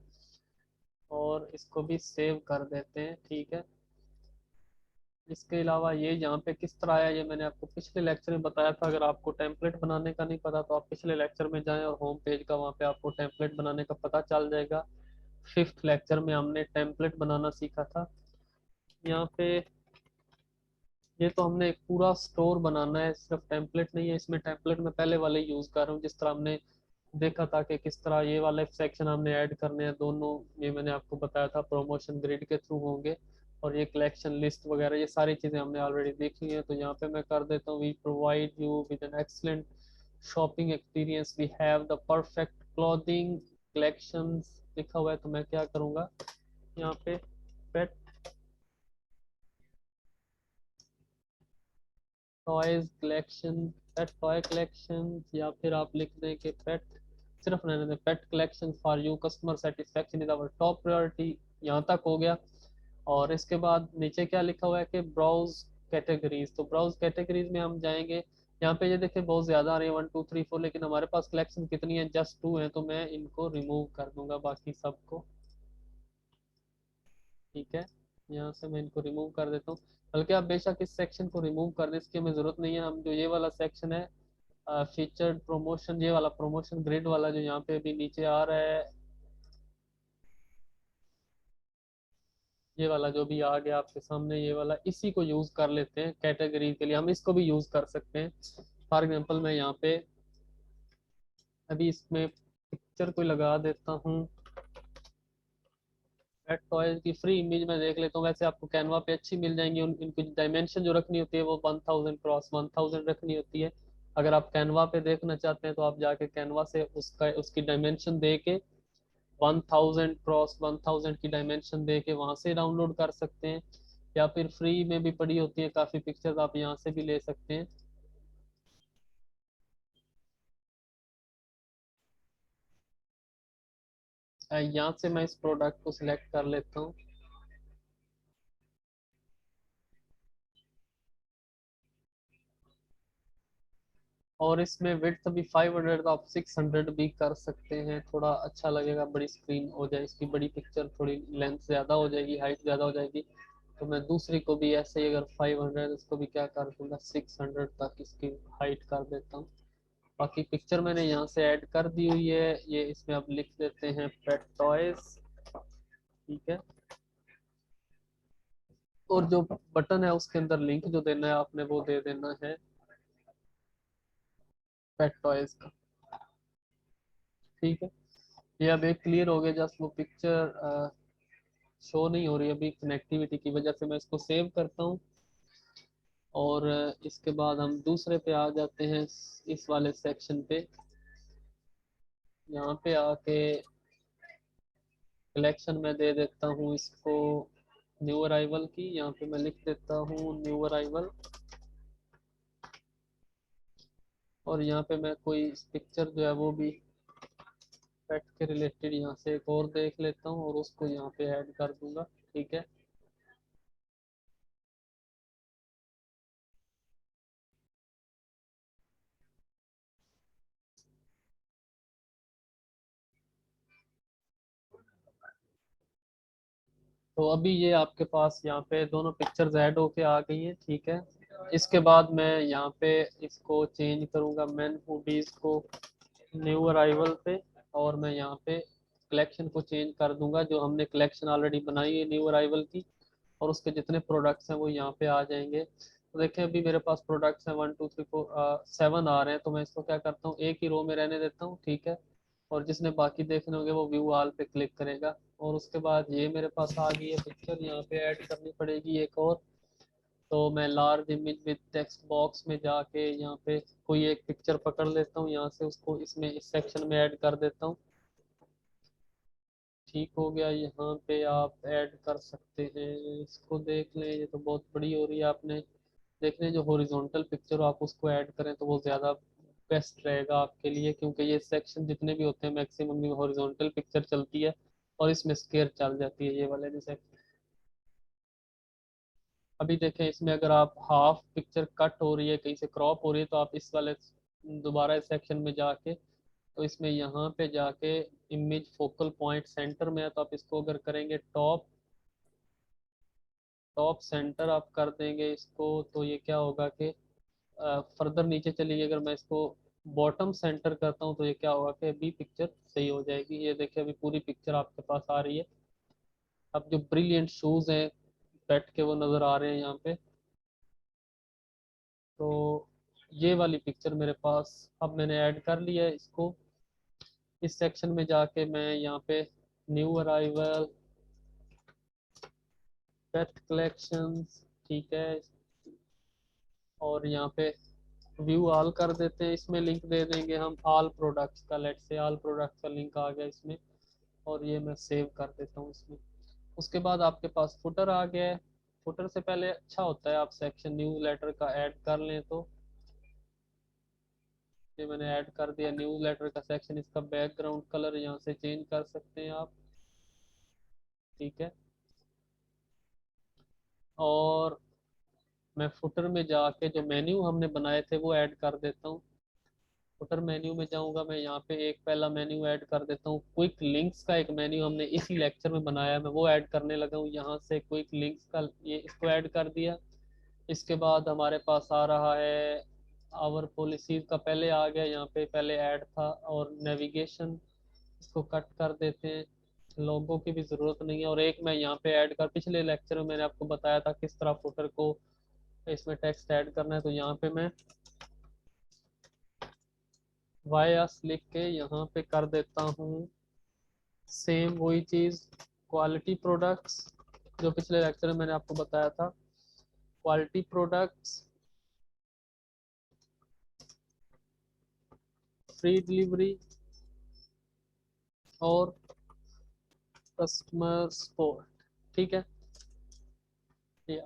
A: और इसको भी सेव कर देते हैं, ठीक है। इसके अलावा ये यहाँ पे किस तरह आया ये मैंने आपको पिछले लेक्चर में बताया था। अगर आपको टेम्पलेट बनाने का नहीं पता तो आप पिछले लेक्चर में जाएं और होम पेज का वहाँ पे आपको टेम्पलेट बनाने का पता चल जाएगा। फिफ्थ लेक्चर में हमने टेम्पलेट बनाना सीखा था। यहाँ पे ये तो हमने एक पूरा स्टोर बनाना है, सिर्फ टेम्पलेट नहीं है इसमें। टेम्पलेट में पहले वाले यूज कर रहा हूँ जिस तरह हमने देखा था कि किस तरह ये वाले सेक्शन हमने ऐड करने हैं दोनों। ये मैंने आपको बताया था प्रमोशन ग्रिड के थ्रू होंगे, और ये कलेक्शन लिस्ट वगैरह ये सारी चीज़ें हमने ऑलरेडी देखी हैं। तो यहाँ पे मैं कर देता हूँ, we provide you with an excellent shopping experience, we have the perfect clothing collections लिखा हुआ है। तो मैं क्या करूँगा यहाँ पे, pet toys collection, pet toy collection, या फिर आप लिख दें कि पेट, सिर्फ रहने दें, pet collection for you, customer satisfaction is our top priority. यहाँ तक हो गया। और इसके बाद नीचे क्या लिखा हुआ है कि ब्राउज कैटेगरीज। तो ब्राउज कैटेगरीज में हम जाएंगे। यहाँ पे ये देखिए बहुत ज्यादा आ रही है 1 2 3 4, लेकिन हमारे पास कलेक्शन कितनी है, जस्ट 2 है। तो मैं इनको रिमूव कर दूंगा बाकी सबको। ठीक है, यहाँ से मैं इनको रिमूव कर देता हूँ। बल्कि आप बेशक इस सेक्शन को रिमूव कर दें, इसकी हमें जरूरत नहीं है। हम जो ये वाला सेक्शन है फीचर्ड प्रमोशन, ये वाला प्रमोशन ग्रिड वाला जो यहाँ पे भी नीचे आ रहा है, ये वाला जो भी आ गया आपके सामने, ये वाला, इसी को यूज कर लेते हैं कैटेगरी के लिए। हम इसको भी यूज कर सकते हैं। फॉर एग्जांपल मैं यहाँ पे अभी इसमें पिक्चर को लगा देता हूँ, पेट टॉयज की फ्री इमेज में देख लेता हूँ। वैसे आपको कैनवा पे अच्छी मिल जाएंगी। इनकी डायमेंशन जो रखनी होती है वो 1000 क्रॉस 1000 रखनी होती है। अगर आप कैनवा पे देखना चाहते हैं तो आप जाके कैनवा से उसका उसकी डायमेंशन दे के 1000 क्रॉस 1000 की डायमेंशन दे के वहां से डाउनलोड कर सकते हैं। या फिर फ्री में भी पड़ी होती है काफी पिक्चर्स, आप यहाँ से भी ले सकते हैं। यहाँ से मैं इस प्रोडक्ट को सिलेक्ट कर लेता हूँ। और इसमें विड्थ भी 500, तो आप 600 भी कर सकते हैं, थोड़ा अच्छा लगेगा, बड़ी स्क्रीन हो जाए इसकी, बड़ी पिक्चर, थोड़ी लेंथ ज़्यादा हो जाएगी, हाइट ज़्यादा हो जाएगी। तो मैं दूसरी को भी ऐसे ही, अगर 500 इसको भी क्या कर दूंगा 600 तक इसकी हाइट कर देता हूँ। बाकी पिक्चर मैंने यहाँ से ऐड कर दी हुई है। ये इसमें अब लिख देते हैं पेट टॉयज। ठीक है, और जो बटन है उसके अंदर लिंक जो देना है आपने वो दे देना है पेट टॉयज का। ठीक है, ये अब एक क्लियर हो गया। जस्ट वो पिक्चर शो नहीं हो रही अभी कनेक्टिविटी की वजह से। मैं इसको सेव करता हूँ। और इसके बाद हम दूसरे पे आ जाते हैं, इस वाले सेक्शन पे। यहाँ पे आके कलेक्शन में दे देता हूँ इसको न्यू अराइवल की। यहाँ पे मैं लिख देता हूँ न्यू अराइवल। और यहाँ पे मैं कोई पिक्चर जो है वो भी पेट के रिलेटेड यहाँ से एक और देख लेता हूँ और उसको यहाँ पे ऐड कर दूंगा। ठीक है, तो अभी ये आपके पास यहाँ पे दोनों पिक्चर्स ऐड होके आ गई हैं। ठीक है, इसके बाद मैं यहाँ पे इसको चेंज करूँगा मैन हुडीज को न्यू अराइवल पे। और मैं यहाँ पे कलेक्शन को चेंज कर दूंगा, जो हमने कलेक्शन ऑलरेडी बनाई है न्यू अराइवल की, और उसके जितने प्रोडक्ट्स हैं वो यहाँ पे आ जाएंगे। तो देखें अभी मेरे पास प्रोडक्ट्स हैं 1 2 3 4 7 आ रहे हैं। तो मैं इसको क्या करता हूँ, एक ही रो में रहने देता हूँ। ठीक है, और जिसने बाकी देखने होंगे वो व्यू ऑल पे क्लिक करेगा। और उसके बाद ये मेरे पास आ गई है पिक्चर, यहाँ पे ऐड करनी पड़ेगी एक और। तो मैं large image with text box में जाके यहाँ पे कोई एक पिक्चर पकड़ लेता हूँ, यहाँ से उसको इसमें इस सेक्शन में ऐड कर देता हूँ। ठीक हो गया, यहाँ पे आप ऐड कर सकते हैं। इसको देख लें, ये तो बहुत बड़ी हो रही है। आपने देख लें जो हॉरिजॉन्टल पिक्चर हो आप उसको ऐड करें तो वो ज़्यादा बेस्ट रहेगा आपके लिए, क्योंकि ये सेक्शन जितने भी होते हैं मैक्सिमम हॉरिजॉन्टल पिक्चर चलती है और इसमें स्केयर चल जाती है, ये वाले जैसे। अभी देखें इसमें अगर आप हाफ पिक्चर कट हो रही है, कहीं से क्रॉप हो रही है, तो आप इस वाले दोबारा इस सेक्शन में जाके, तो इसमें यहाँ पे जाके इमेज फोकल पॉइंट सेंटर में है, तो आप इसको अगर करेंगे टॉप टॉप सेंटर आप कर देंगे इसको, तो ये क्या होगा कि फर्दर नीचे चलिए, अगर मैं इसको बॉटम सेंटर करता हूँ तो ये क्या होगा कि अभी पिक्चर सही हो जाएगी। ये देखिए अभी पूरी पिक्चर आपके पास आ रही है। अब जो ब्रिलियंट शूज हैं पेट के वो नज़र आ रहे हैं यहाँ पे। तो ये वाली पिक्चर मेरे पास अब मैंने ऐड कर लिया है इसको। इस सेक्शन में जाके मैं यहाँ पे न्यू अराइवल, पेट कलेक्शंस, ठीक है, और यहाँ पे व्यू ऑल कर देते हैं। इसमें लिंक दे देंगे हम ऑल प्रोडक्ट्स का, लेट से ऑल प्रोडक्ट्स का लिंक आ गया इसमें, और ये मैं सेव कर देता हूँ इसमें। उसके बाद आपके पास फुटर आ गया है। फुटर से पहले अच्छा होता है आप सेक्शन न्यू लेटर का ऐड कर लें। तो ये मैंने ऐड कर दिया न्यू लेटर का सेक्शन। इसका बैकग्राउंड कलर यहाँ से चेंज कर सकते हैं आप, ठीक है। और मैं फुटर में जाके जो मेन्यू हमने बनाए थे वो ऐड कर देता हूँ। फुटर मेन्यू में जाऊंगा मैं, यहाँ पे एक पहला मेन्यू ऐड कर देता हूँ। क्विक लिंक्स का एक मेन्यू हमने इसी लेक्चर में बनाया, मैं वो ऐड करने लगा हूँ। यहाँ से क्विक लिंक्स का ये इसको ऐड कर दिया। इसके बाद हमारे पास आ रहा है आवर पॉलिसीज का, पहले आ गया यहाँ पे, पहले ऐड था। और नेविगेशन, इसको कट कर देते हैं, लोगों की भी ज़रूरत नहीं है। और एक मैं यहाँ पे ऐड कर, पिछले लेक्चर में मैंने आपको बताया था किस तरह फुटर को इसमें टेक्स्ट ऐड करना है। तो यहाँ पे मैं वायस लिख के यहाँ पे कर देता हूँ सेम वही चीज़, क्वालिटी प्रोडक्ट्स, जो पिछले लेक्चर में मैंने आपको बताया था। क्वालिटी प्रोडक्ट्स, फ्री डिलीवरी और कस्टमर सपोर्ट, ठीक है। ये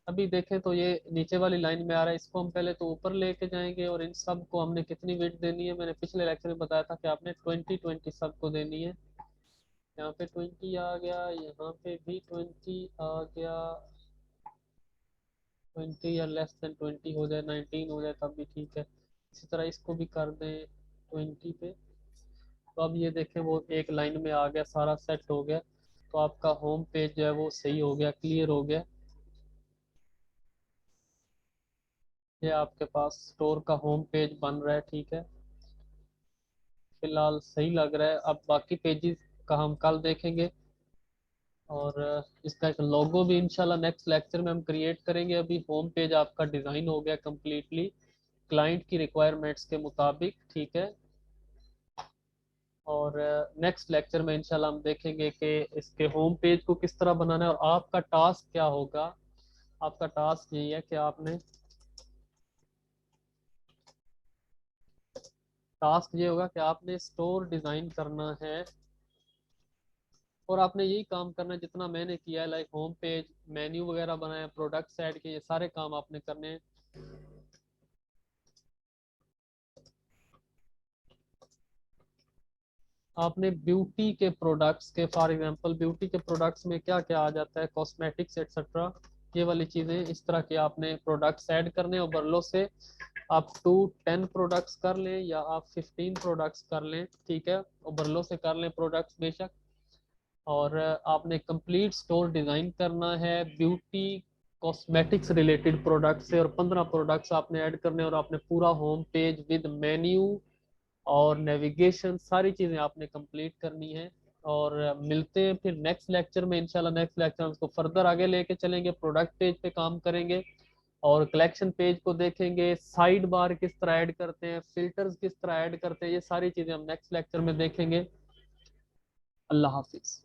A: अभी देखें तो ये नीचे वाली लाइन में आ रहा है, इसको हम पहले तो ऊपर लेके जाएंगे। और इन सब को हमने कितनी वेट देनी है, मैंने पिछले लेक्चर में बताया था कि आपने 20-20 सबको देनी है। यहाँ पे 20 आ गया, यहाँ पे भी 20 आ गया। 20 या लेस देन 20 हो जाए, 19 हो जाए तब भी ठीक है। इसी तरह इसको भी कर दें 20 पे। तो अब ये देखें वो एक लाइन में आ गया, सारा सेट हो गया। तो आपका होम पेज जो है वो सही हो गया, क्लियर हो गया। ये आपके पास स्टोर का होम पेज बन रहा है, ठीक है, फिलहाल सही लग रहा है। अब बाकी पेजेस का हम कल देखेंगे। और इसका एक लोगो भी इंशाल्लाह नेक्स्ट लेक्चर में हम क्रिएट करेंगे। अभी होम पेज आपका डिज़ाइन हो गया कम्प्लीटली क्लाइंट की रिक्वायरमेंट्स के मुताबिक, ठीक है। और नेक्स्ट लेक्चर में इंशाल्लाह हम देखेंगे कि इसके होम पेज को किस तरह बनाना है। और आपका टास्क क्या होगा, आपका टास्क यही है कि आपने, टास्क ये होगा कि आपने स्टोर डिज़ाइन करना है। और आपने यही काम करना है जितना मैंने किया है, लाइक होम पेज, मेन्यू वगैरह बनाया, प्रोडक्ट्स ऐड किए, ये सारे काम आपने करने हैं। आपने ब्यूटी के प्रोडक्ट्स के, फॉर एग्जांपल ब्यूटी के प्रोडक्ट्स में क्या क्या आ जाता है, कॉस्मेटिक्स एक्सेट्रा, ये वाली चीज़ें इस तरह के आपने प्रोडक्ट्स ऐड करने। और बरलो से आप 2-10 प्रोडक्ट्स कर लें या आप 15 प्रोडक्ट्स कर लें, ठीक है, और बरलो से कर लें प्रोडक्ट्स बेशक। और आपने कंप्लीट स्टोर डिज़ाइन करना है ब्यूटी कॉस्मेटिक्स रिलेटेड प्रोडक्ट से, और 15 प्रोडक्ट्स आपने ऐड करने। और आपने पूरा होम पेज विद मेन्यू और नेविगेशन सारी चीज़ें आपने कंप्लीट करनी है। और मिलते हैं फिर नेक्स्ट लेक्चर में इंशाल्लाह। नेक्स्ट लेक्चर में उसको फर्दर आगे लेके चलेंगे, प्रोडक्ट पेज पे काम करेंगे और कलेक्शन पेज को देखेंगे, साइड बार किस तरह ऐड करते हैं, फिल्टर्स किस तरह ऐड करते हैं, ये सारी चीज़ें हम नेक्स्ट लेक्चर में देखेंगे। अल्लाह हाफिज़।